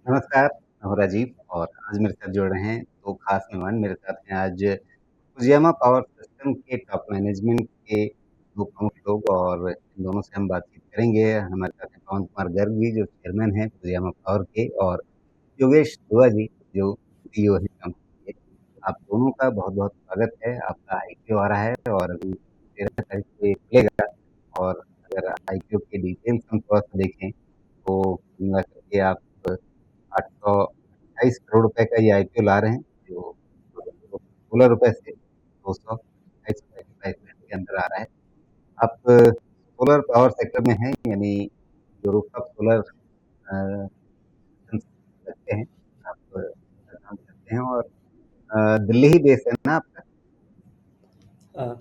नमस्कार, मैं राजीव और आज मेरे साथ जुड़ रहे हैं 2 ख़ास मेहमान मेरे साथ हैं आज फुजियामा पावर सिस्टम के टॉप मैनेजमेंट के 2 प्रमुख लोग और इन दोनों से हम बातचीत करेंगे। हमारे साथ हैं पवन कुमार गर्ग जी जो चेयरमैन हैं फुजियामा पावर के और योगेश दुआ जी जो सीईओ हैं कंपनी के। आप दोनों का बहुत-बहुत स्वागत है। आपका आईपीओ आ रहा है और अभी 13 तारीख को ये खुलेगा और अगर आईपीओ की डिटेल्स हम थोड़ा-सा देखें तो कुल मिला करके आप 828 करोड़ रुपए का ये आईपीओ ला रहे हैं, जो ₹16 से ₹228 के प्राइस बैंड के अंदर आ रहा है। आप सोलर पावर सेक्टर में हैं, यानी जो रूफटॉप सोलर सिस्टम्स रखते हैं, आप उसका काम करते हैं और दिल्ली ही बेस है ना आपका? अ,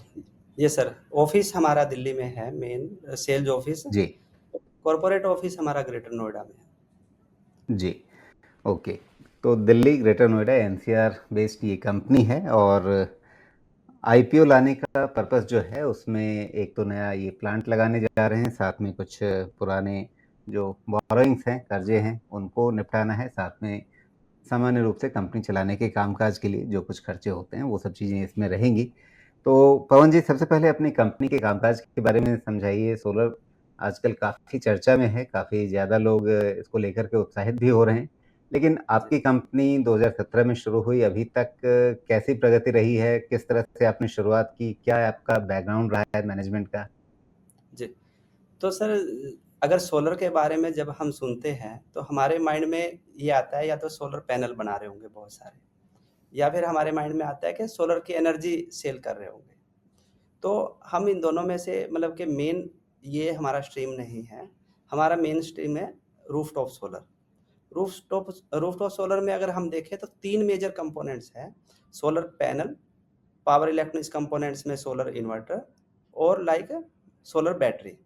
यस सर, ऑफ़िस हमारा दिल्ली में है मेन सेल्स ऑफ़िस, जी, कॉर्पोरेट ऑफ़िस हमारा ग्रेटर नोएडा में है। जी, ओके। तो Delhi greater Noida NCR based ये कंपनी है और आईपीओ लाने का पर्पस जो है उसमें एक तो नया ये प्लांट लगाने जा रहे हैं, साथ में कुछ पुराने जो बोरोइंग्स हैं, कर्जे हैं, उनको निपटाना है, साथ में सामान्य रूप से कंपनी चलाने के कामकाज के लिए जो कुछ खर्चे होते हैं, वो सब चीज़ें इसमें रहेंगी। तो पवन जी सबसे पहले अपनी कंपनी के कामकाज के बारे में समझाइए। सोलर आजकल काफ़ी चर्चा में है, काफ़ी ज़्यादा लोग इसको लेकर के उत्साहित भी हो रहे हैं। लेकिन जी, आपकी कंपनी 2017 में शुरू हुई, अभी तक कैसी प्रगति रही है? किस तरह से आपने शुरुआत की? क्या आपका बैकग्राउंड रहा है मैनेजमेंट का? जी। तो सर अगर सोलर के बारे में जब हम सुनते हैं, तो हमारे माइंड में ये आता है या तो सोलर पैनल बना रहे होंगे बहुत सारे, या फिर हमारे माइंड में आता है कि सोलर की एनर्जी सेल कर रहे होंगे। तो हम इन दोनों में से मतलब कि मेन ये हमारा स्ट्रीम नहीं है। हमारा मेन स्ट्रीम है रूफटॉप सोलर। रूफटॉप सोलर में अगर हम देखें तो 3 मेजर कंपोनेंट्स हैं। Solar panel, power electronics components में सोलर इन्वर्टर और सोलर बैटरी।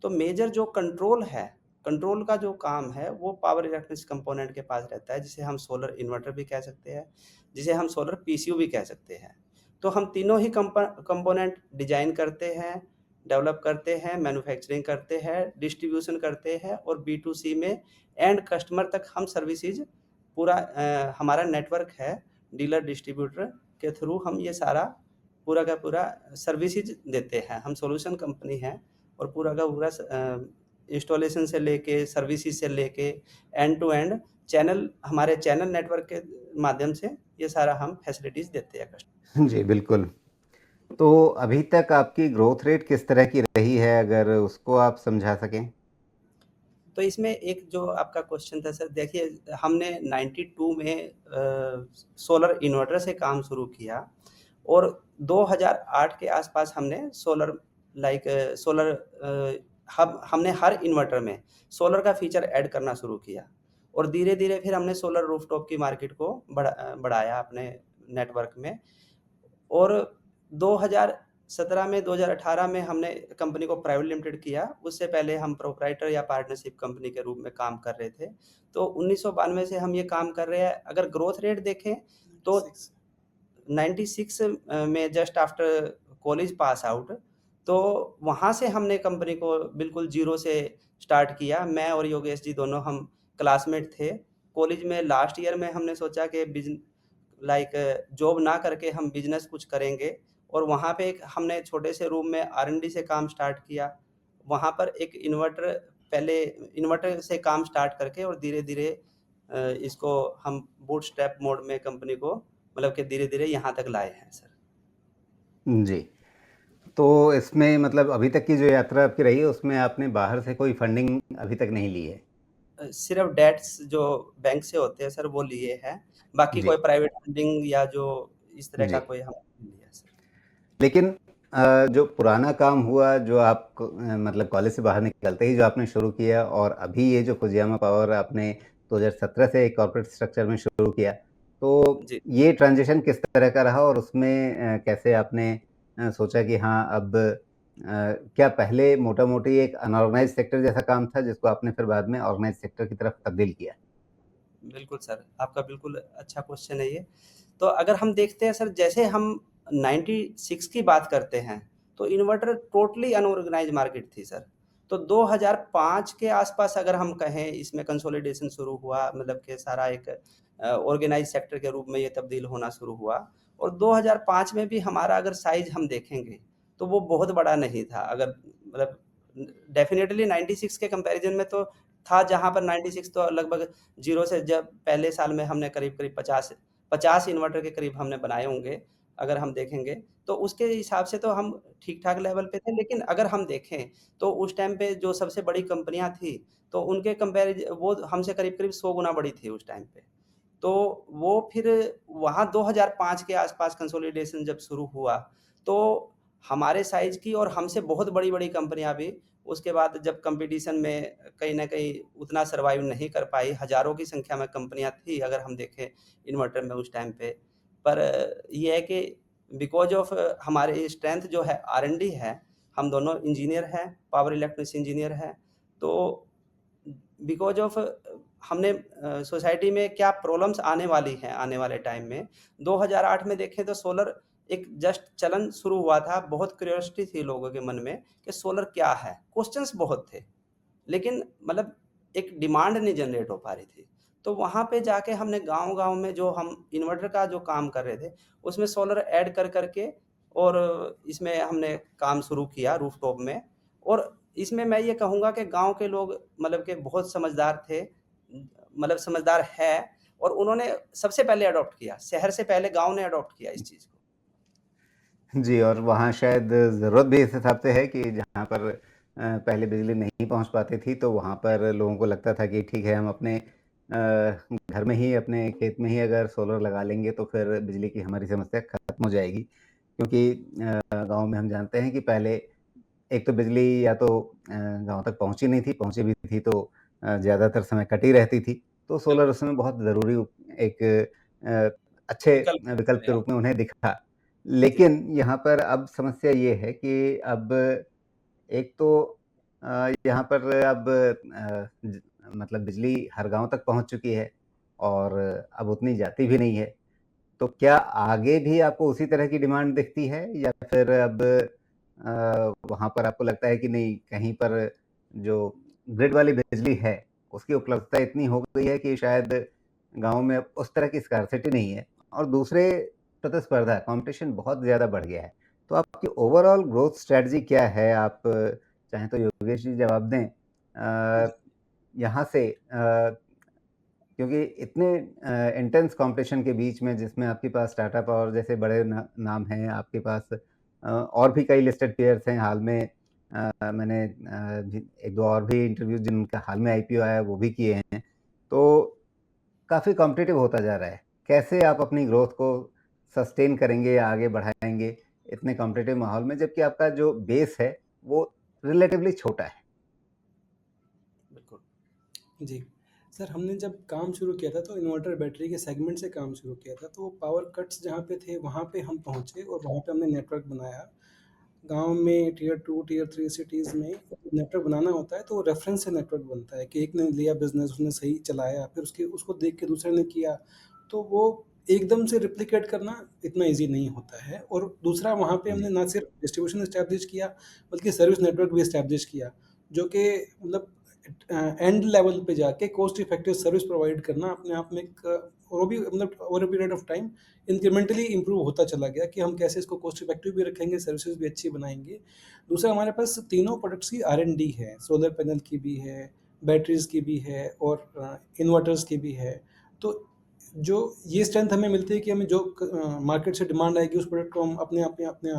तो मेजर जो कंट्रोल है, कंट्रोल का जो काम है वो पावर इलेक्ट्रॉनिक्स कंपोनेंट के पास रहता है, जिसे हम सोलर इन्वर्टर भी कह सकते हैं, जिसे हम सोलर पीसीयू भी कह सकते हैं। तो हम तीनों ही कंपोनेंट डिजाइन करते हैं, डेवलप करते हैं, मैन्युफैक्चरिंग करते हैं, डिस्ट्रीब्यूशन करते हैं और बी टू सी में एंड कस्टमर तक हम सर्विसेज पूरा हमारा नेटवर्क है, डीलर डिस्ट्रीब्यूटर के थ्रू हम ये सारा पूरा का पूरा सर्विसेज देते हैं। हम सॉल्यूशन कंपनी हैं और पूरा का पूरा इंस्टॉलेशन से लेके सर्विसेज से लेके एंड टू एंड चैनल, हमारे चैनल नेटवर्क के माध्यम से ये सारा हम फैसिलिटीज देते हैं कस्टमर। जी, बिल्कुल। तो अभी तक आपकी ग्रोथ रेट किस तरह की रही है? अगर उसको आप समझा सकें? तो इसमें एक जो आपका क्वेश्चन था सर, देखिए हमने 92 में सोलर इन्वर्टर से काम शुरू किया और 2008 के आसपास हमने सोलर सोलर हम हमने हर इन्वर्टर में सोलर का फीचर ऐड करना शुरू किया और धीरे-धीरे फिर हमने सोलर रूफटॉप की मार्केट को बढ़ाया अपने नेटवर्क में और 2017 में 2018 में हमने कंपनी को प्राइवेट लिमिटेड किया। उससे पहले हम प्रोप्राइटर या पार्टनरशिप कंपनी के रूप में काम कर रहे थे। तो 1992 से हम ये काम कर रहे हैं। अगर ग्रोथ रेट देखें तो 96 में just after college pass out, तो वहाँ से हमने कंपनी को बिल्कुल ज़ीरो से स्टार्ट किया। मैं और योगेश जी दोनों हम क्लासमेट थे। कॉलेज में लास्ट ईयर में हमने सोचा कि जॉब ना करके हम बिज़नेस कुछ करेंगे और वहाँ पे एक हमने छोटे से रूम में आर&डी से काम स्टार्ट किया। वहाँ पर एक इन्वर्टर से काम स्टार्ट करके और धीरे-धीरे इसको हम बूटस्ट्रैप मोड में कंपनी को मतलब कि धीरे-धीरे यहाँ तक लाए हैं सर। जी। तो इसमें मतलब अभी तक की जो यात्रा आपकी रही है, उसमें आपने बाहर से कोई फंडिंग अभी तक नहीं ली है? सिर्फ़ डेट्स जो बैंक से होते हैं सर वो लिए हैं, बाकी जी, कोई प्राइवेट फंडिंग या जो इस तरह का जी। कोई हम नहीं लिया सर। लेकिन जो पुराना काम हुआ, जो आप मतलब कॉलेज से बाहर निकलते ही जो आपने शुरू किया और अभी ये जो फुजियामा पावर आपने 2017 से एक कॉर्पोरेट स्ट्रक्चर में शुरू किया, तो जी। ये ट्रांज़िशन किस तरह का रहा और उसमें कैसे आपने सोचा कि हाँ, अब क्या पहले मोटा-मोटी एक अनऑर्गनाइज़्ड सेक्टर जैसा काम था, जिसको आपने फिर बाद में ऑर्गनाइज़्ड सेक्टर की तरफ तब्दील किया? बिल्कुल सर, आपका बिल्कुल अच्छा क्वेश्चन है ये। तो अगर हम देखते हैं सर, जैसे हम 96 की बात करते हैं, तो इन्वर्टर टोटली अनऑर्गनाइज़्ड मार्केट थी सर। तो 2005 के आसपास अगर हम कहें इसमें कंसोलिडेशन शुरू हुआ, मतलब कि सारा एक ऑर्गेनाइज सेक्टर के रूप में ये तब्दील होना शुरू हुआ। और 2005 में भी हमारा अगर साइज हम देखेंगे तो वो बहुत बड़ा नहीं था, अगर मतलब डेफिनेटली 96 के कंपैरिजन में तो था, जहाँ पर 96 तो लगभग जीरो से, जब पहले साल में हमने करीब करीब 50 इन्वर्टर के करीब हमने बनाए होंगे अगर हम देखेंगे, तो उसके हिसाब से तो हम ठीक ठाक लेवल पे थे। लेकिन अगर हम देखें तो उस टाइम पे जो सबसे बड़ी कंपनियां थी, तो उनके कंपेरिज वो हमसे करीब करीब 100 गुना बड़ी थी उस टाइम पे। तो वो फिर वहाँ 2005 के आसपास कंसोलिडेशन जब शुरू हुआ, तो हमारे साइज़ की और हमसे बहुत बड़ी-बड़ी कंपनियाँ भी उसके बाद जब कॉम्पिटिशन में कहीं न कहीं उतना सर्वाइव नहीं कर पाई, हज़ारों की संख्या में कंपनियाँ थी अगर हम देखें इन्वर्टर में उस टाइम पे। पर ये है कि बिकॉज़ ऑफ हमारी स्ट्रेंथ जो है आर-एन-डी है, हम दोनों इंजीनियर हैं, पावर इलेक्ट्रिक्स इंजीनियर हैं, तो बिकॉज़ ऑफ हमने सोसाइटी में क्या प्रॉब्लम्स आने वाली हैं आने वाले टाइम में, 2008 में देखें तो सोलर एक जस्ट चलन शुरू हुआ था, बहुत क्यूरियोसिटी थी लोगों के मन में कि सोलर क्या है? क्वेश्चन्स बहुत थे, लेकिन मतलब एक डिमांड नहीं जनरेट हो पा रही थी। तो वहाँ पे जाके हमने गाँव-गाँव में जो हम इन्वर्टर का जो काम कर रहे थे, उसमें सोलर ऐड कर के और इसमें हमने काम शुरू किया रूफ़टॉप में। और इसमें मैं ये कहूँगा कि गाँव के लोग मतलब कि बहुत समझदार थे, मतलब समझदार है, और उन्होंने सबसे पहले अडॉप्ट किया। शहर से पहले गाँव ने अडॉप्ट किया इस चीज़ को। जी, और वहाँ शायद ज़रूरत भी इस हिसाब से है कि जहाँ पर पहले बिजली नहीं पहुँच पाती थी, तो वहाँ पर लोगों को लगता था कि ठीक है, हम अपने घर में ही, अपने खेत में ही अगर सोलर लगा लेंगे, तो फिर बिजली की हमारी समस्या खत्म हो जाएगी। क्योंकि गाँव में हम जानते हैं कि पहले एक तो बिजली या तो गाँव तक पहुँची नहीं थी, पहुँची भी थी तो ज़्यादातर समय कटी रहती थी। तो सोलर बिल्कुल, उस समय बहुत ज़रूरी एक अ, अच्छे विकल्प बन विकल्प के गया। रूप में उन्हें दिखा। जी, लेकिन यहाँ पर अब समस्या ये है कि अब एक तो यहाँ पर अब ज मतलब बिजली हर गाँव तक पहुँच चुकी है और अब उतनी जाती भी नहीं है। तो क्या आगे भी आपको उसी तरह की डिमांड दिखती है या फिर अब वहाँ पर आपको लगता है कि नहीं, कहीं पर जो ग्रिड वाली बिजली है, उसकी उपलब्धता इतनी हो गई है कि शायद गाँव में अब उस तरह की स्कार्सिटी नहीं है और दूसरे प्रतिस्पर्धा, कॉम्पिटिशन बहुत ज़्यादा बढ़ गया है। तो आपकी ओवरऑल ग्रोथ स्ट्रैटेजी क्या है? आप चाहें तो योगेश जी जवाब दें। यहाँ से क्योंकि इतने इंटेंस कॉम्पिटिशन के बीच में जिसमें आपके पास टाटा पावर जैसे बड़े नाम हैं, आपके पास और भी कई लिस्टेड पेयर्स हैं। हाल में मैंने 1-2 और भी इंटरव्यू जिनका हाल में आईपीओ आया है, वो भी किए हैं। तो काफ़ी कॉम्पिटिटिव होता जा रहा है। कैसे आप अपनी ग्रोथ को सस्टेन करेंगे या आगे बढ़ाएँगे इतने कॉम्पिटिटिव माहौल में, जबकि आपका जो बेस है, वो रिलेटिवली छोटा है? बिल्कुल। जी। सर, हमने जब काम शुरू किया था तो इन्वर्टर बैटरी के सेगमेंट से काम शुरू किया था, तो पावर कट्स जहाँ पे थे वहाँ पे हम पहुँचे और वहाँ पे हमने नेटवर्क बनाया। गाँव में टियर 2, टियर 3 सिटीज़ में नेटवर्क बनाना होता है तो रेफ़रेंस से नेटवर्क बनता है कि एक ने लिया बिज़नेस, उसने सही चलाया, फिर उसको देख के दूसरे ने किया, तो वो एकदम से रेप्लिकेट करना इतना ईज़ी नहीं होता है। और दूसरा, वहाँ पे हमने जी। ना सिर्फ डिस्ट्रीब्यूशन एस्टैब्लिश किया, बल्कि सर्विस नेटवर्क भी एस्टैब्लिश किया, जो कि मतलब एंड लेवल पे जाके कॉस्ट इफेक्टिव सर्विस प्रोवाइड करना अपने आप में एक और वो भी मतलब over a period of time incrementally improve होता चला गया कि हम कैसे इसको कॉस्ट इफेक्टिव भी रखेंगे, सर्विसेज भी अच्छी बनाएँगे। दूसरा, हमारे पास तीनों प्रोडक्ट्स की आर-एन-डी है, सोलर पैनल की भी है, बैटरीज़ की भी है और इन्वर्टर्स की भी है। तो जो ये स्ट्रेंथ हमें मिलती है कि हमें जो मार्केट से डिमांड आएगी उस प्रोडक्ट को हम अपने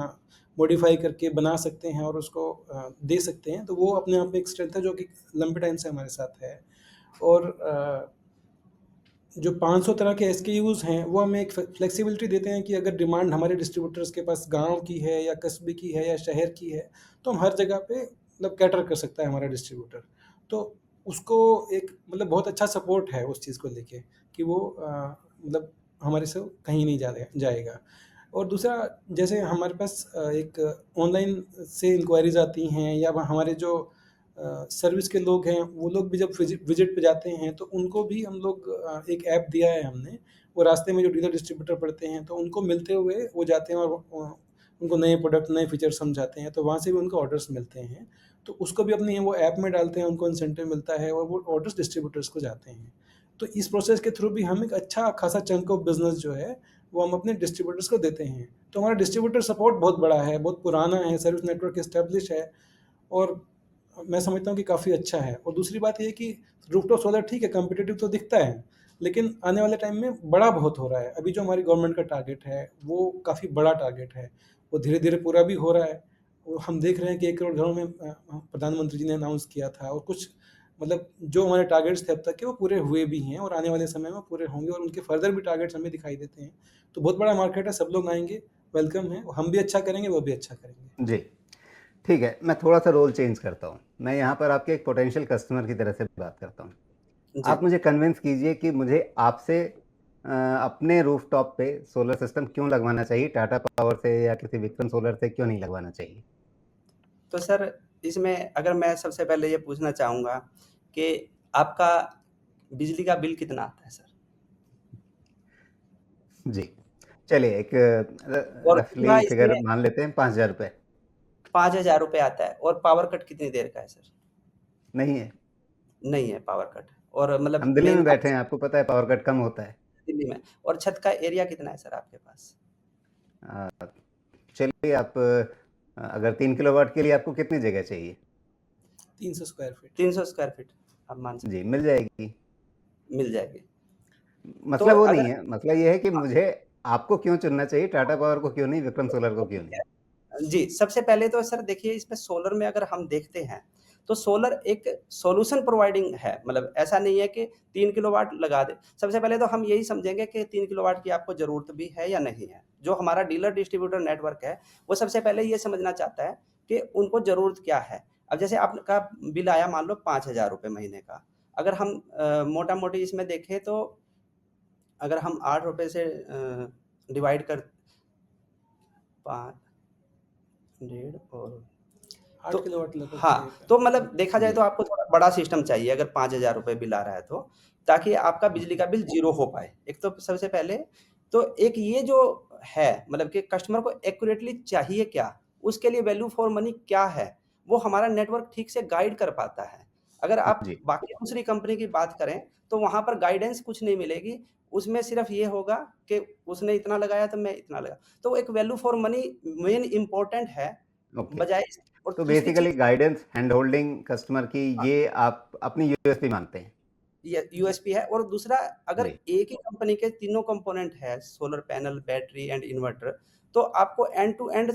मॉडिफ़ाई करके बना सकते हैं और उसको दे सकते हैं, तो वो अपने आप में एक स्ट्रेंथ है जो कि लंबे टाइम से हमारे साथ है। और जो 500 तरह के एसकेयूज़ हैं, वो हमें एक फ्लेक्सिबिलिटी देते हैं कि अगर डिमांड हमारे डिस्ट्रीब्यूटर्स के पास गाँव की है या कस्बे की है या शहर की है, तो हम हर जगह पे मतलब कैटर कर सकता है हमारा डिस्ट्रीब्यूटर। तो उसको एक मतलब बहुत अच्छा सपोर्ट है उस चीज़ को लेके कि वो मतलब हमारे से कहीं नहीं जाएगा। और दूसरा, जैसे हमारे पास एक ऑनलाइन से इंक्वायरीज़ आती हैं या हमारे जो सर्विस के लोग हैं, वो लोग भी जब विज़िट पे जाते हैं, तो उनको भी हम लोग एक ऐप दिया है हमने। वो रास्ते में जो डीलर डिस्ट्रीब्यूटर पड़ते हैं, तो उनको मिलते हुए वो जाते हैं और उनको नए प्रोडक्ट, नए फीचर समझाते हैं, तो वहाँ से भी उनको ऑर्डर्स मिलते हैं। तो उसको भी अपनी वो ऐप में डालते हैं, उनको इंसेंटिव मिलता है और वो ऑर्डर्स डिस्ट्रीब्यूटर्स को जाते हैं। तो इस प्रोसेस के थ्रू भी हम एक अच्छा खासा चंक ऑफ बिज़नेस जो है, वो हम अपने डिस्ट्रीब्यूटर्स को देते हैं। तो हमारा डिस्ट्रीब्यूटर सपोर्ट बहुत बड़ा है, बहुत पुराना है, सर्विस नेटवर्क एस्टेब्लिश है और मैं समझता हूँ कि काफ़ी अच्छा है। और दूसरी बात ये है कि रूफटॉप सोलर ठीक है, कॉम्पिटिटिव तो दिखता है, लेकिन आने वाले टाइम में बड़ा बहुत हो रहा है। अभी जो हमारी गवर्नमेंट का टारगेट है, वो काफ़ी बड़ा टारगेट है। वो धीरे-धीरे पूरा भी हो रहा है। और हम देख रहे हैं कि 1 करोड़ घरों में प्रधानमंत्री जी ने अनाउंस किया था और कुछ मतलब जो हमारे टारगेट्स थे अब तक के, वो पूरे हुए भी हैं और आने वाले समय में पूरे होंगे और उनके फर्दर भी टारगेट्स हमें दिखाई देते हैं। तो बहुत बड़ा मार्केट है, सब लोग आएँगे, वेलकम है। हम भी अच्छा करेंगे, वो भी अच्छा करेंगे। जी, ठीक है। मैं थोड़ा-सा रोल चेंज करता हूँ। मैं यहाँ पर आपके एक पोटेंशियल कस्टमर की तरह से बात करता हूँ। जी। आप मुझे कन्विंस कीजिए कि मुझे आपसे अपने रूफ़टॉप पे सोलर सिस्टम क्यों लगवाना चाहिए? टाटा पावर से या किसी विक्रम सोलर से क्यों नहीं लगवाना चाहिए? तो सर इसमें अगर मैं सबसे पहले ये पूछना चाहूँगा कि आपका बिजली का बिल कितना आता है सर? जी। चलिए एक और दूसरा रफ़ली फिगर इसमें मान लेते हैं ₹5000 ₹5000 आता है और पावर कट कितनी देर का है सर? नहीं है। नहीं है पावर कट और मतलब हम दिल्ली मेन में बैठे आप हैं, आपको पता है पावर कट कम होता है। दिल्ली में और छत का एरिया कितना है सर आपके पास? अ, चलिए आप अगर 3 किलोवाट के लिए आपको कितनी जगह चाहिए? 300 स्क्वायर फीट। 300 स्क्वायर फीट आप मान जी, सकते मिल जाएगी। हैं, मिल जाएगी। तो मसला वो अगर नहीं है, मसला ये है कि हाँ, मुझे आपको क्यों चुनना चाहिए, टाटा पावर को क्यों नहीं, विक्रम सोलर को वो क्यों ठीक नहीं? है। जी, सबसे पहले तो सर देखिए इसमें सोलर में अगर हम देखते हैं, तो सोलर एक सॉल्यूशन प्रोवाइडिंग है, मतलब ऐसा नहीं है कि 3 किलोवाट लगा दें। सबसे पहले तो हम यही समझेंगे कि 3 किलोवाट की आपको ज़रूरत भी है या नहीं है। जो हमारा डीलर डिस्ट्रीब्यूटर नेटवर्क है, वो सबसे पहले ये समझना चाहता है कि उनको ज़रूरत क्या है। अब जैसे आपका बिल आया मान लो ₹5000 महीने का, अगर हम मोटा-मोटी इसमें देखें तो अगर हम ₹8 से डिवाइड कर 5 डेढ़ और 8 तो किलोवाट लगभग हाँ, चाहिए। तो मतलब देखा जाए जी, तो आपको थोड़ा बड़ा सिस्टम चाहिए अगर ₹5000 बिल आ रहा है तो, ताकि आपका बिजली का बिल ज़ीरो हो पाए। एक तो सबसे पहले तो एक ये जो है मतलब कि कस्टमर को एक्यूरेटली चाहिए क्या? उसके लिए वैल्यू फॉर मनी क्या है? वो हमारा नेटवर्क ठीक से गाइड कर पाता है। अगर आप जी, बाकी दूसरी कंपनी की बात करें, तो वहाँ पर गाइडेंस कुछ नहीं मिलेगी। उसमें सिर्फ़ ये होगा कि उसने इतना लगाया तो मैं इतना लगा। तो एक value for money main important है, ओके। बजाए और तो दूसरी बेसिकली चीज़ गाइडेंस, हैंड होल्डिंग कस्टमर की हाँ, ये आप अपनी यूएसपी मानते हैं? ये यूएसपी है और दूसरा अगर जी, एक ही कंपनी के तीनों कंपोनेंट है, solar panel, battery and inverter, तो आपको एंड टू एंड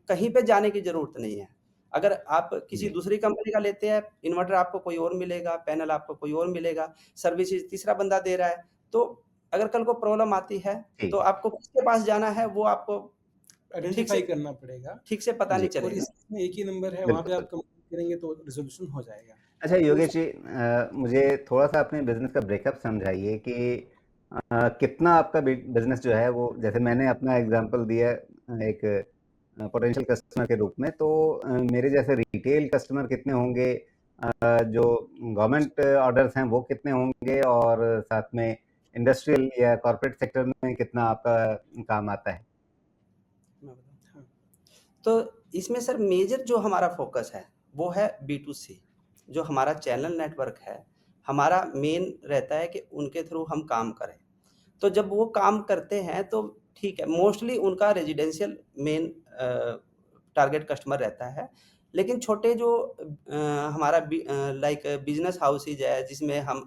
कहीं पे जाने की ज़रूरत नहीं है। अगर आप किसी जी, दूसरी कंपनी का लेते हैं, इन्वर्टर आपको कोई और मिलेगा, पैनल आपको कोई और मिलेगा, सर्विसेज़ तीसरा बंदा दे रहा है, तो अगर कल को प्रॉब्लम आती है, तो ठीक है। आपको किसके पास जाना है, वो आपको आइडेंटिफ़ाई करना पड़ेगा ठीक से पता नहीं जी, और चलेगा। इसमें एक ही नंबर है, वहाँ पे बिल्कुल। आप कंप्लीट करेंगे तो रिज़ॉल्यूशन हो जाएगा। अच्छा तो योगेश उस जी मुझे थोड़ा-सा अपने बिज़नेस का ब्रेकअप समझाइए कि कितना आपका बिज़नेस जो है वो जैसे मैंने अपना एग्ज़ाम्पल दिया एक पोटेंशियल कस्टमर के रूप में, तो मेरे जैसे रिटेल कस्टमर कितने होंगे? जो गवर्नमेंट ऑर्डर्स हैं वो कितने होंगे? और साथ में इंडस्ट्रियल या कॉर्पोरेट सेक्टर में कितना आपका काम आता है? मैं बताऊँ? हाँ, तो इसमें सर मेजर जो हमारा फ़ोकस है, वो है बी2सी जो हमारा चैनल नेटवर्क है, हमारा मेन रहता है कि उनके थ्रू हम काम करें। तो जब वो काम करते हैं तो ठीक है, मोस्टली उनका रेज़िडेंशियल मेन टारगेट कस्टमर रहता है। लेकिन छोटे जो हमारा लाइक बिज़नेस हाउसेज़ है जिसमें हम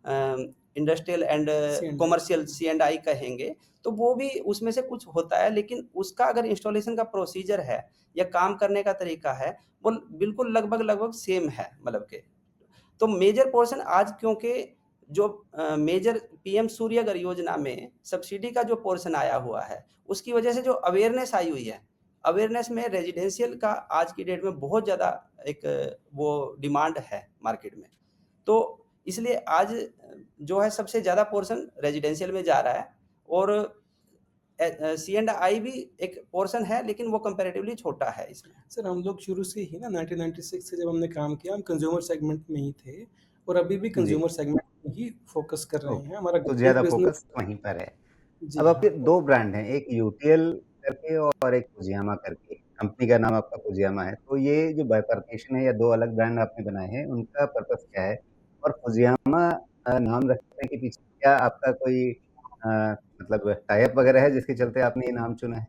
अ, इंडस्ट्रियल एंड C&I कमर्शियल सी&आई कहेंगे, तो वो भी उसमें से कुछ होता है लेकिन उसका अगर इंस्टॉलेशन का प्रोसीजर है या काम करने का तरीका है, वो बिल्कुल लगभग-लगभग सेम है मतलब के। तो मेजर पोर्शन आज क्योंकि जो मेजर पीएम सूर्यघर योजना में सब्सिडी का जो पोर्शन आया हुआ है, उसकी वजह से जो अवेयरनेस आई हुई है, अवेयरनेस में रेज़िडेंशियल का आज की डेट में बहुत ज़्यादा एक वो डिमांड है मार्केट में। तो इसलिए आज जो है सबसे ज़्यादा पोर्शन रेज़िडेंशियल में जा रहा है और सी एंड आई भी एक पोर्शन है लेकिन वो कंपैरेटिवली छोटा है इसमें। सर हम लोग शुरू से ही ना 1996 से जब हमने काम किया, हम कंज़्यूमर सेगमेंट में ही थे और अभी भी जी, कंज़्यूमर सेगमेंट में ही फ़ोकस कर रहे ओके। हैं। हमारा तो गवर्नमेंट ज़्यादा बिज़नेस फ़ोकस वहीं पर है। जी अब हाँ, आपके और 2 ब्रांड हैं, एक यूटीएल करके और एक फुजियामा करके, कंपनी का नाम आपका फुजियामा है। तो ये जो बाइफरकेशन है या 2 अलग ब्रांड आपने बनाए हैं, उनका पर्पज़ क्या है? और फुजियामा नाम रखने के पीछे क्या आपका कोई अ, मतलब टाई अप वगैरह है जिसके चलते आपने ये नाम चुना है?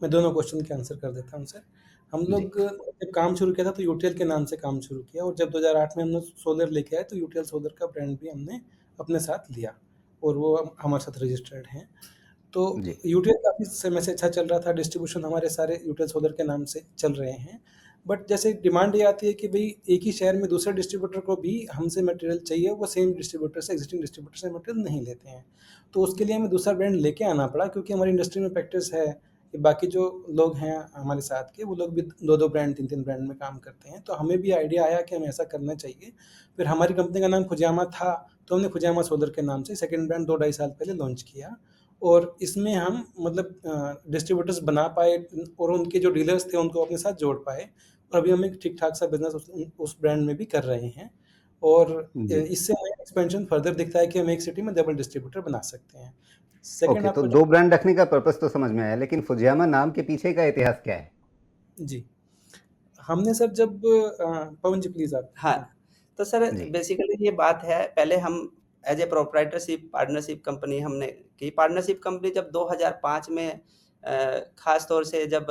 मैं दोनों क्वेश्चन के आंसर कर देता हूँ सर। हम जी, लोग जब काम शुरू किया था तो यूटीएल के नाम से काम शुरू किया, और जब 2008 में हमने सोलर लेके आए तो यूटीएल सोलर का ब्रांड भी हमने अपने साथ लिया, और वो हमारे साथ रजिस्टर्ड हैं। तो जी, यूटीएल काफ़ी समय से अच्छा चल रहा था, डिस्ट्रीब्यूशन हमारे सारे यूटीएल सोलर के नाम से चल रहे हैं। बट जैसे डिमांड ये आती है कि भई एक ही शहर में दूसरे डिस्ट्रीब्यूटर को भी हमसे मटेरियल चाहिए, वो सेम डिस्ट्रीब्यूटर से, एक्जिस्टिंग डिस्ट्रीब्यूटर से मटेरियल नहीं लेते हैं। तो उसके लिए हमें दूसरा ब्रांड लेके आना पड़ा, क्योंकि हमारी इंडस्ट्री में प्रैक्टिस है कि बाकी जो लोग हैं हमारे साथ के, वो लोग भी 2-2 ब्रांड, 3-3 ब्रांड में काम करते हैं। तो हमें भी आइडिया आया कि हमें ऐसा करना चाहिए। फिर हमारी कंपनी का नाम फुजियामा था, तो हमने फुजियामा सोलर के नाम से सेकंड ब्रांड 2 ढाई साल पहले लॉन्च किया, और इसमें हम मतलब डिस्ट्रीब्यूटर्स बना पाए, और उनके जो डीलर्स थे उनको अपने साथ जोड़ पाए, और अभी हम एक ठीक-ठाक सा बिज़नेस उस ब्रांड में भी कर रहे हैं। और जी। इससे हमें एक्सपेंशन फर्दर दिखता है कि हम एक सिटी में डबल डिस्ट्रीब्यूटर बना सकते हैं। सेकंड ओके, तो आपका जो 2 ब्रांड रखने का पर्पज़ तो समझ में आया, लेकिन फुजियामा नाम के पीछे का इतिहास क्या है? जी, हमने सर जब पवन जी प्लीज़ आप हाँ, तो सर जी, बेसिकली ये बात है, पहले हम as a proprietorship partnership company हमने की। पार्टनरशिप कंपनी जब 2005 में ख़ास तौर से जब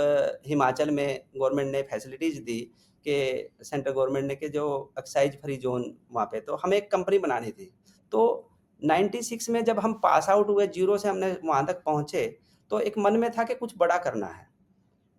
हिमाचल में गवर्नमेंट ने फैसिलिटीज़ दी कि सेंट्रल गवर्नमेंट ने कि जो एक्साइज़ फ्री ज़ोन वहाँ पे, तो हमें एक कंपनी बनानी थी। तो 96 में जब हम पास आउट हुए, ज़ीरो से हमने वहाँ तक पहुँचे, तो एक मन में था कि कुछ बड़ा करना है।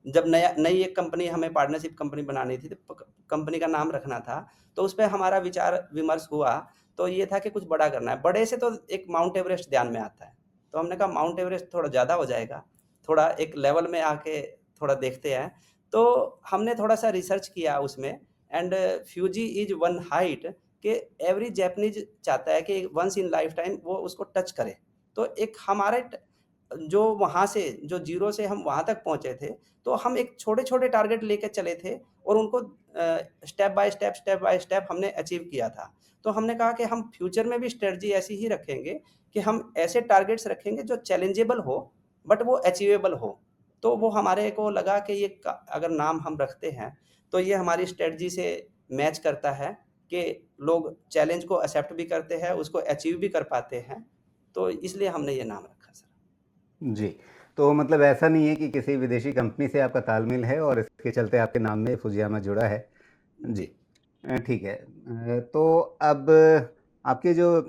जब नई एक कंपनी हमें पार्टनरशिप कंपनी बनानी थी, तो कंपनी का नाम रखना था, तो उसपे हमारा विचार-विमर्श हुआ, तो ये था कि कुछ बड़ा करना है। बड़े से तो एक माउंट एवरेस्ट ध्यान में आता है, तो हमने कहा माउंट एवरेस्ट थोड़ा ज़्यादा हो जाएगा, थोड़ा एक लेवल में आके थोड़ा देखते हैं। तो हमने थोड़ा-सा रिसर्च किया उसमें, and Fuji is one height कि एवरी जैपनीज़ चाहता है कि वन्स इन लाइफ टाइम वो उसको टच करे। तो एक हमारे जो वहाँ से जो ज़ीरो से हम वहाँ तक पहुँचे थे, तो हम एक छोटे-छोटे टारगेट लेके चले थे, और उनको स्टेप बाय स्टेप हमने अचीव किया था। तो हमने कहा कि हम फ्यूचर में भी स्ट्रैटेजी ऐसी ही रखेंगे कि हम ऐसे टारगेट्स रखेंगे जो चैलेंजेबल हो, बट वो अचीवेबल हो। तो वो हमारे को लगा कि ये क अगर नाम हम रखते हैं, तो ये हमारी स्ट्रैटेजी से मैच करता है कि लोग चैलेंज को एक्सेप्ट भी करते हैं, उसको अचीव भी कर पाते हैं। तो इसलिए हमने ये नाम रखा सर। जी। तो मतलब ऐसा नहीं है कि किसी विदेशी कंपनी से आपका तालमेल है और इसके चलते आपके नाम में फुजियामा जुड़ा है? जी। जी। ठीक है। तो अब आपके जो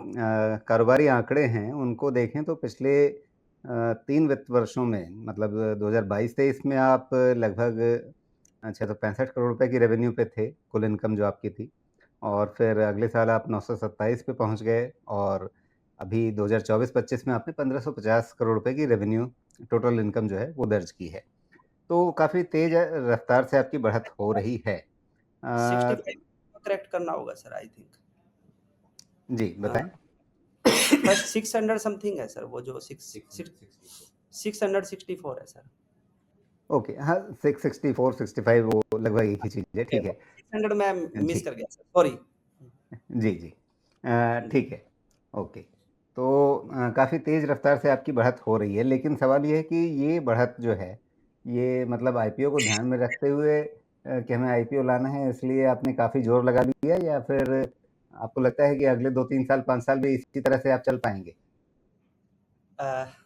कारोबारी आंकड़े हैं, उनको देखें तो पिछले 3 वित्त वर्षों में मतलब 2022-23 में आप लगभग 665 करोड़ रुपए की रेवेन्यू पे थे, कुल इनकम जो आपकी थी। और फिर अगले साल आप 927 पे पहुँच गए और अभी 2024-25 में आपने 1550 करोड़ रुपए की रेवेन्यू टोटल इनकम जो है, वो दर्ज की है। तो काफ़ी तेज़ रफ़्तार से आपकी बढ़त हो रही है। अ, 65 को करेक्ट करना होगा सर आई थिंक। जी, हाँ, बताएँ? फर्स्ट 600 समथिंग है सर, वो जो 664 है सर। ओके, हाँ, 664, 65 वो लगभग एक ही चीज़ है, ओके, ठीक है। 600 मैं मिस जी, कर गया सर, सॉरी। जी, जी। जी। ठीक है, ओके। तो काफ़ी तेज़ रफ़्तार से आपकी बढ़त हो रही है, लेकिन सवाल ये है कि ये बढ़त जो है, ये मतलब आईपीओ को ध्यान में रखते हुए कि हमें आईपीओ लाना है इसलिए आपने काफ़ी ज़ोर लगा दिया या फिर आपको लगता है कि अगले 2-3 साल, 5 साल भी इसी तरह से आप चल पाएँगे?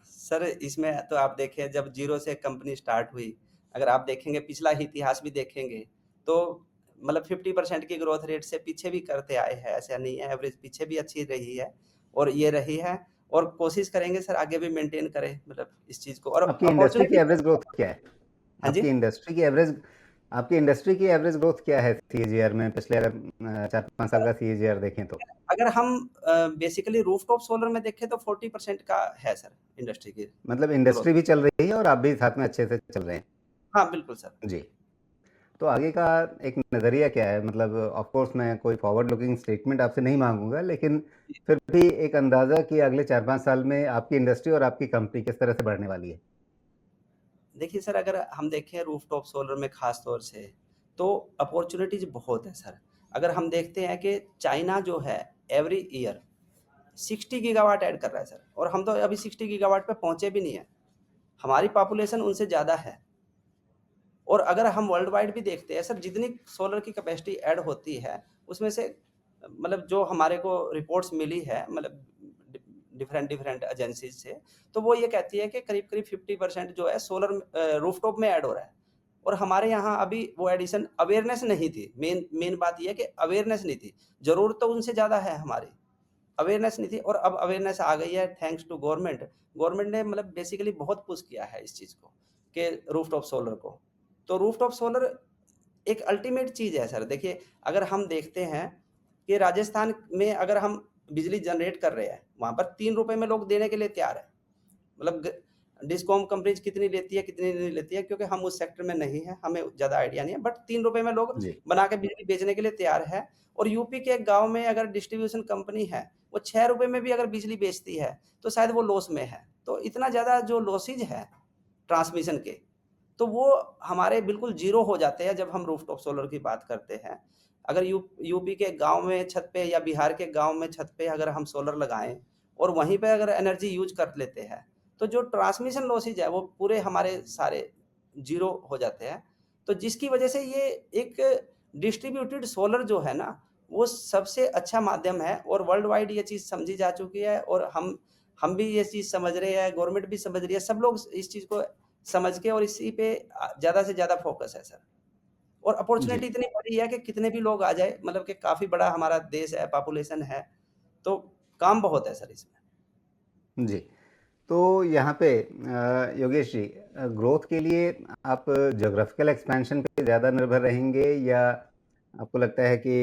सर इसमें तो आप देखें, जब ज़ीरो से कंपनी स्टार्ट हुई, अगर आप देखेंगे पिछला इतिहास भी देखेंगे, तो मतलब 50% की ग्रोथ रेट से पीछे भी करते आए हैं, ऐसा नहीं है, एवरेज पीछे भी अच्छी रही है, और ये रही है, और कोशिश करेंगे सर आगे भी मेंटेन करें मतलब इस चीज़ को, और आपकी इंडस्ट्री की अपॉर्च्युनिटी। एवरेज ग्रोथ क्या है? हाँ जी? आपकी इंडस्ट्री की एवरेज आपकी इंडस्ट्री की एवरेज ग्रोथ क्या है सीएजीआर में पिछले अगर 4-5 साल का सीएजीआर देखें तो? अगर हम बेसिकली रूफटॉप सोलर में देखें तो 40% का है सर इंडस्ट्री की मतलब ग्रोथ। इंडस्ट्री भी चल रही है और आप भी साथ में अच्छे से चल रहे हैं। हाँ, बिल्कुल सर। जी। तो आगे का एक नज़रिया क्या है? मतलब ऑफ़ कोर्स मैं कोई फॉरवर्ड लुकिंग स्टेटमेंट आपसे नहीं माँगूँगा, लेकिन फिर भी एक अंदाज़ा कि अगले 4-5 साल में आपकी इंडस्ट्री और आपकी कंपनी किस तरह से बढ़ने वाली है? देखिए सर, अगर हम देखें रूफटॉप सोलर में ख़ास तौर से, तो अपॉर्च्युनिटीज़ बहुत है सर। अगर हम देखते हैं कि चाइना जो है एवरी ईयर 60 गीगावाट ऐड कर रहा है सर, और हम तो अभी 60 गीगावाट पे पहुँचे भी नहीं हैं। हमारी पॉपुलेशन उनसे ज़्यादा है। और अगर हम वर्ल्ड वाइड भी देखते हैं सर, जितनी सोलर की कैपेसिटी ऐड होती है, उसमें से मतलब जो हमारे को रिपोर्ट्स मिली है, मतलब डिफरेंट एजेंसीज से, तो वो ये कहती है कि करीब-करीब 50% जो है सोलर रूफटॉप में ऐड हो रहा है। और हमारे यहाँ अभी वो एडिशन अवेयरनेस नहीं थी। मेन मेन बात ये है कि अवेयरनेस नहीं थी। ज़रूरत तो उनसे ज़्यादा है हमारी, अवेयरनेस नहीं थी और अब अवेयरनेस आ गई है थैंक्स टू गवर्नमेंट। गवर्नमेंट ने मतलब बेसिकली बहुत पुश किया है इस चीज़ को, कि रूफटॉप सोलर को। तो रूफटॉप सोलर एक अल्टीमेट चीज़ है सर। देखिए, अगर हम देखते हैं कि राजस्थान में अगर हम बिजली जनरेट कर रहे हैं, वहाँ पर 3 रुपए में लोग देने के लिए तैयार हैं। मतलब डिस्कॉम कंपनीज कितनी लेती है, कितनी नहीं लेती है, क्योंकि हम उस सेक्टर में नहीं है, हमें ज़्यादा आइडिया नहीं है। बट 3 रुपए में लोग जी, बना के बिजली बेचने के लिए तैयार है। और यूपी के एक गाँव में अगर डिस्ट्रीब्यूशन कंपनी है, वो 6 रुपए में भी अगर बिजली बेचती है, तो शायद वो लॉस में है। तो इतना ज़्यादा जो लॉसेज है ट्रांसमिशन के, तो वो हमारे बिल्कुल ज़ीरो हो जाते हैं जब हम रूफटॉप सोलर की बात करते हैं। अगर यूपी के गाँव में छत पे या बिहार के गाँव में छत पे अगर हम सोलर लगाएँ और वहीं पे अगर एनर्जी यूज़ कर लेते हैं, तो जो ट्रांसमिशन लॉसेज है वो पूरे हमारे सारे ज़ीरो हो जाते हैं। तो जिसकी वजह से ये एक डिस्ट्रीब्यूटेड सोलर जो है ना, वो सबसे अच्छा माध्यम है और वर्ल्ड वाइड ये चीज़ समझी जा चुकी है। और हम भी ये चीज़ समझ रहे हैं, गवर्नमेंट भी समझ रही है, सब लोग इस चीज़ को समझ के और इसी पे ज़्यादा से ज़्यादा फ़ोकस है सर। और अपॉर्च्युनिटी जी, इतनी बड़ी है कि कितने भी लोग आ जाए, मतलब कि काफ़ी बड़ा हमारा देश है, पॉपुलेशन है, तो काम बहुत है सर इसमें। जी। तो यहाँ पे योगेश जी, ग्रोथ के लिए आप ज्योग्राफिकल एक्सपेंशन पे ज़्यादा निर्भर रहेंगे या आपको लगता है कि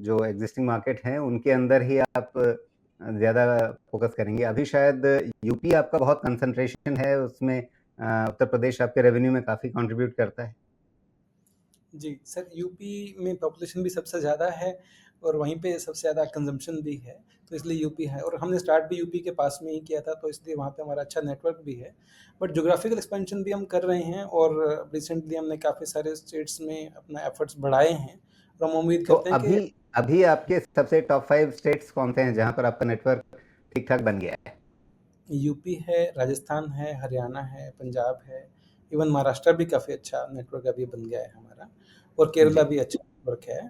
जो एक्जिस्टिंग मार्केट हैं उनके अंदर ही आप ज़्यादा फ़ोकस करेंगे? अभी शायद यूपी आपका बहुत कंसंट्रेशन है उसमें, उत्तर प्रदेश आपके रेवेन्यू में काफ़ी कंट्रीब्यूट करता है। जी, सर यूपी में पॉपुलेशन भी सबसे ज़्यादा है और वहीं पे सबसे ज़्यादा कंज़म्पशन भी है, तो इसलिए यूपी है और हमने स्टार्ट भी यूपी के पास में ही किया था, तो इसलिए वहाँ पे हमारा अच्छा नेटवर्क भी है। बट ज्योग्राफिकल एक्सपेंशन भी हम कर रहे हैं और रिसेंटली हमने काफ़ी सारे स्टेट्स में अपना एफर्ट्स बढ़ाए हैं और हम उम्मीद तो करते हैं कि अभी अभी आपके सबसे टॉप 5 स्टेट्स कौन-से हैं जहाँ पर आपका नेटवर्क ठीक-ठाक बन गया है? यूपी है, राजस्थान है, हरियाणा है, पंजाब है, इवन महाराष्ट्र भी काफ़ी अच्छा नेटवर्क अभी बन गया है हमारा और केरला जी। भी अच्छा नेटवर्क है।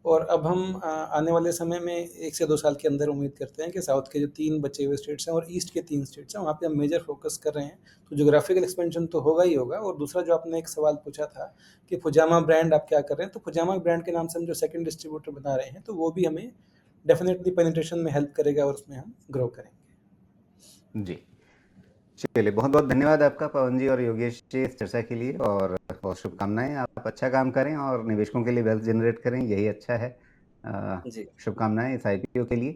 और अब हम आने वाले समय में 1 से 2 साल के अंदर उम्मीद करते हैं कि साउथ के जो 3 बचे हुए स्टेट्स हैं और ईस्ट के 3 स्टेट्स हैं, वहाँ पे हम मेजर फ़ोकस कर रहे हैं। तो ज्योग्राफिकल एक्सपेंशन तो होगा ही होगा और दूसरा जो आपने एक सवाल पूछा था कि फुजामा ब्रांड आप क्या कर रहे हैं? तो फुजामा ब्रांड के नाम से हम जो सेकंड डिस्ट्रीब्यूटर बना रहे हैं, तो वो भी हमें डेफ़िनेटली पेनिट्रेशन में हेल्प करेगा और उसमें हम ग्रो करेंगे। जी। चलिए, बहुत-बहुत धन्यवाद आपका पवन जी और योगेश जी इस चर्चा के लिए और बहुत शुभकामनाएँ। आप अच्छा काम करें और निवेशकों के लिए वेल्थ जनरेट करें, यही अच्छा है। जी, शुभकामनाएँ इस आईपीओ के लिए।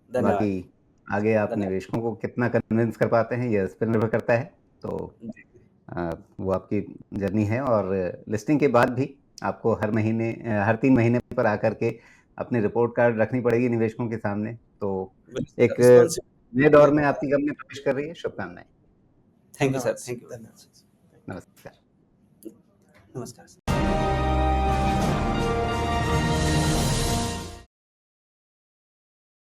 धन्यवाद। बाकी आगे आप धन्यवाद। निवेशकों को कितना कन्विंस कर पाते हैं, ये इस पे निर्भर करता है। तो जी, वो आपकी जर्नी है और लिस्टिंग के बाद भी आपको हर महीने हर 3 महीने पर आकर के अपनी रिपोर्ट कार्ड रखनी पड़ेगी निवेशकों के सामने। तो बिल्कुल एक सर, रिस्पॉन्सिबिलिटी नए भी है दौर में बहुत। आपकी कंपनी प्रवेश कर रही है। शुभकामनाएँ। थैंक यू धन्यवाद sir, sir, thank you very धन्यवाद। मच। Thank you. नमस्कार। नमस्कार सर।